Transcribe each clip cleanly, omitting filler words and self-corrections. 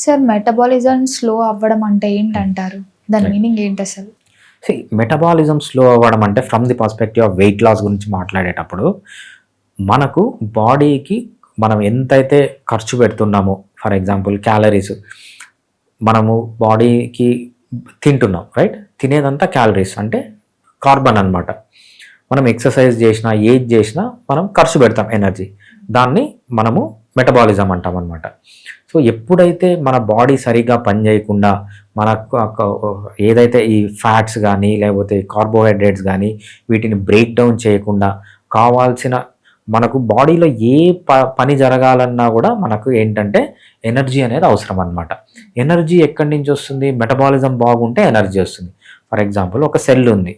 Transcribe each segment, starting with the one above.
Sir metabolism slow అవ్వడం అంటే ఏంటంటారు? దాని మీనింగ్ ఏంటసలు? మెటబాలిజం స్లో అవ్వడం అంటే from the perspective of weight loss గురించి మాట్లాడేటప్పుడు మనకు బాడీకి మనం ఎంతైతే ఖర్చు పెడుతున్నామో, ఫర్ ఎగ్జాంపుల్ క్యాలరీస్ మనము బాడీకి తింటున్నాం, రైట్? తినేదంతా క్యాలరీస్ అంటే కార్బన్ అనమాట. మనం ఎక్సర్సైజ్ చేసినా ఏది చేసినా మనం ఖర్చు పెడతాం ఎనర్జీ, దాన్ని మనము మెటబాలిజం అంటాం అనమాట. సో ఎప్పుడైతే మన బాడీ సరిగా పనిచేయకుండా మనకు ఏదైతే ఈ ఫ్యాట్స్ కానీ లేకపోతే కార్బోహైడ్రేట్స్ కానీ వీటిని బ్రేక్ డౌన్ చేయకుండా కావాల్సిన మనకు బాడీలో ఏ పని జరగాలన్నా కూడా మనకు ఏంటంటే ఎనర్జీ అనేది అవసరం అనమాట. ఎనర్జీ ఎక్కడి నుంచి వస్తుంది? మెటబాలిజం బాగుంటే ఎనర్జీ వస్తుంది. ఫర్ ఎగ్జాంపుల్ ఒక సెల్ ఉంది,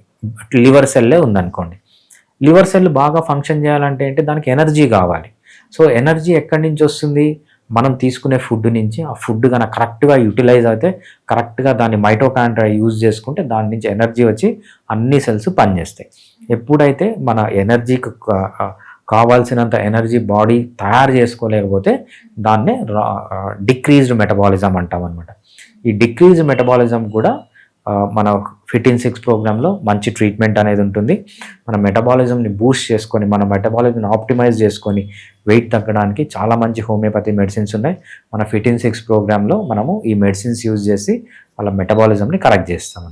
లివర్ సెల్లే ఉందనుకోండి. లివర్ సెల్ బాగా ఫంక్షన్ చేయాలంటే ఏంటి? దానికి ఎనర్జీ కావాలి. సో ఎనర్జీ ఎక్కడి నుంచి వస్తుంది? మనం తీసుకునే ఫుడ్ నుంచి. ఆ ఫుడ్ కనుక కరెక్ట్గా యూటిలైజ్ అయితే, కరెక్ట్గా దాన్ని మైటోకాండ్రియా యూజ్ చేసుకుంటే దాని నుంచి ఎనర్జీ వచ్చి అన్ని సెల్స్ పనిచేస్తాయి. ఎప్పుడైతే మన ఎనర్జీకి కావాల్సినంత ఎనర్జీ బాడీ తయారు చేసుకోలేకపోతే దాన్నే డిక్రీజ్డ్ మెటబాలిజం అంటాం అనమాట. ఈ డిక్రీజ్డ్ మెటబాలిజం కూడా మన ఫిట్ ఇన్ 6 ప్రోగ్రాంలో మంచి ట్రీట్మెంట్ అనేది ఉంటుంది. మన మెటబాలిజంని బూస్ట్ చేసుకొని, మన మెటబాలిజంని ఆప్టిమైజ్ చేసుకొని వెయిట్ తగ్గడానికి చాలా మంచి హోమియోపతి మెడిసిన్స్ ఉన్నాయి. మన ఫిట్ ఇన్ 6 ప్రోగ్రాంలో మనము ఈ మెడిసిన్స్ యూజ్ చేసి వాళ్ళ మెటబాలిజంని కరెక్ట్ చేస్తాం.